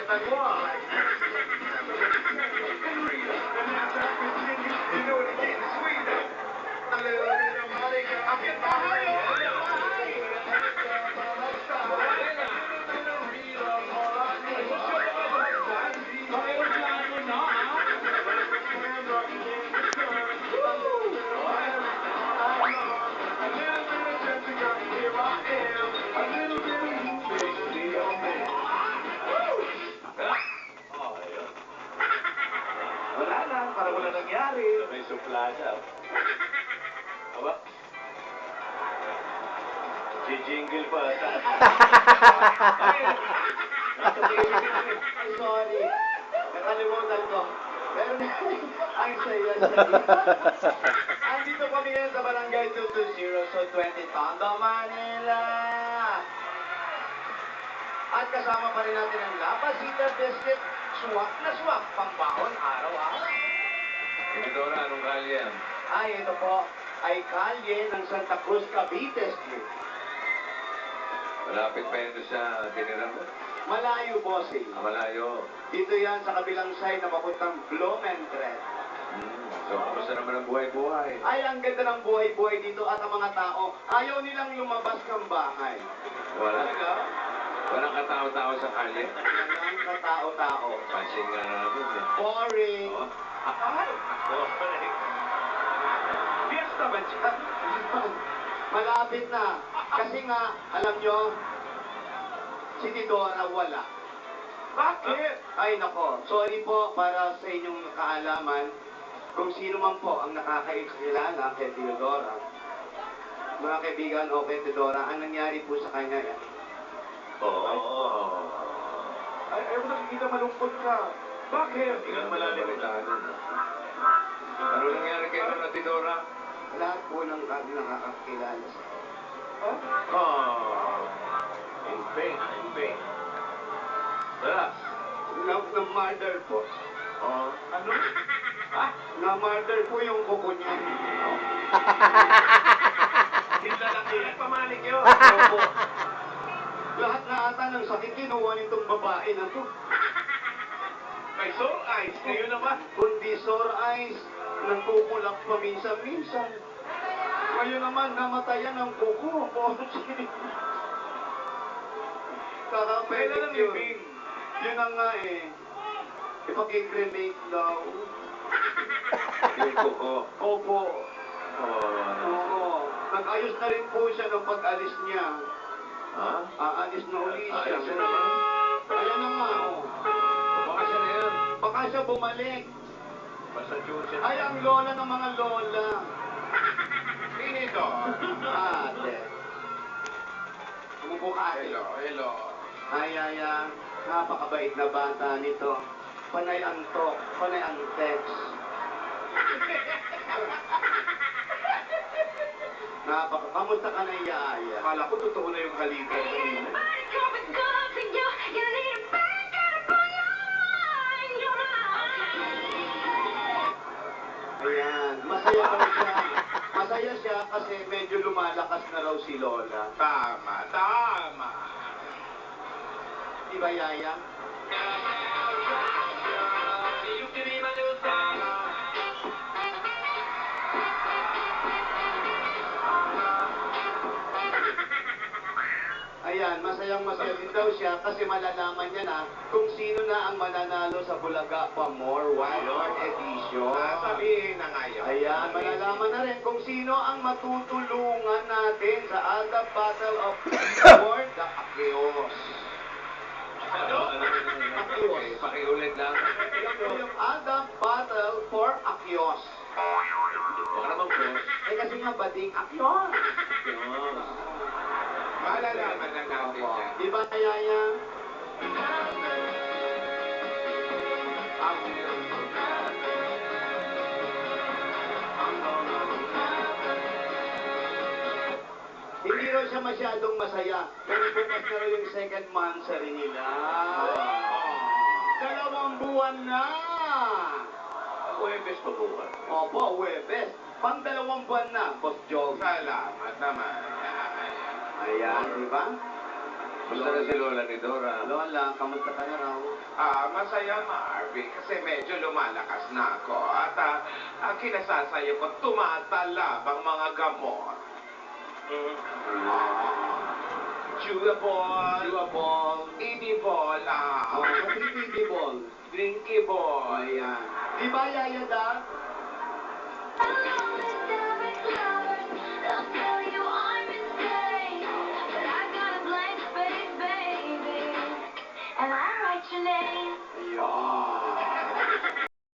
ingatan mo ah. Wala na, para wala nangyari. May suplada. Aba? Jijingle pa. Sorry. Nakalimutan ko. Pero ang saya. Andito kami ngayon sa Barangay 220 so 20 Tondo, Manila. At kasama pa rin natin ang Lapasita Biscuit. Swak na swak, pambahon araw-araw. Dora, anong kalye yan? Ay, ito po ay kalye ng Santa Cruz, Cavite Street. Malapit pa yun sa tiniran mo? Malayo, bossing. Malayo. Dito yan sa kabilang side na papuntang Blumentritt. So, kumusta naman ang buhay-buhay? Ay, ang ganda ng buhay-buhay dito at ang mga tao, ayaw nilang lumabas ng bahay. Wala. Talaga? Walang katao-tao sa kalye? Walang katao-tao. Pansin nga namin eh. Boring. Oo. Ay! Fiesta ba siya? Malapit na. Kasi nga, alam nyo, si Tidora wala. Bakit? Ay, nako. Sorry po para sa inyong kaalaman. Kung sino man po ang nakakaikilala kay Tidora, mga kaibigan o kay Tidora, ang nangyari po sa kanya yan. Oo. Ay, nakikita malungkot ka. Bakit? Hindi ka naman lalalitaan nun. Ano nangyari kay Dora Tidora? Lahat po ng kami nakakakilala sa In pain. Wala. Na-murder po. Ano? Na-murder po yung kuko niya. Hinlalaki. Pamanik yun. Opo. Lahat na ata ng sakit kinuha nitong babae na to. May sore eyes. Ngayon naman. Kundi sore eyes, nagkukulak paminsan-minsan. Ngayon naman, namatayan ng kuko. Kakapelit Kailan ang yun. libing? Yun na nga eh. Ipag-cremate daw. Yung kuko. Opo. Oh. Oo. Nag-ayos na rin po siya nung pag-alis niya. Ha? Aalis na uli siya. Ayos na naman. Ayan na nga, oh. Baka siya na yan. Baka siya bumalik. Massachusetts. Ay, ang lola ng mga lola. Sino ito? Ate. Umupo ka, ate. Hello. Ay, napakabait na bata nito. Panay ang talk, panay ang text. Kamusta ka na, Yaya? Akala ko totoo na yung halikan kanina. Ayan, masaya daw siya. Masaya siya kasi medyo lumalakas na raw si Lola. Tama. Di ba, Yaya? Ayan, masayang-masaya din daw siya kasi malalaman niya na kung sino na ang mananalo sa Bulaga Pamor Wild Edition. Sasabihin na nga yun. Ayan, malalaman na rin kung sino ang matutulungan natin sa Ada Battle of Fort the Aquios. Ano? Okay, pakiulit lang. Yung Ada Battle for Aquios. Baka naman po. Eh kasi nga bading Aquios. Malalaman na natin yan. Di ba, Yaya? Hindi raw siya masyadong masaya. Pero bukas na raw yung second monthsary nila. 2 buwan na! Huwebes pa buwan. Opo, Huwebes. Pang 2 buwan na, Boss Joe. Salamat naman. Ayan, di ba? Basta na si Lola ni Dora. Lola, kamusta ka na raw? Masaya, Marvin, kasi medyo lumalakas na ako. At ang kinasasayo ko, tumatalab ang mga gamot. Chewable, Chewable. edible, Matitibol. drinkable. Ayan. Di ba, Yaya Da?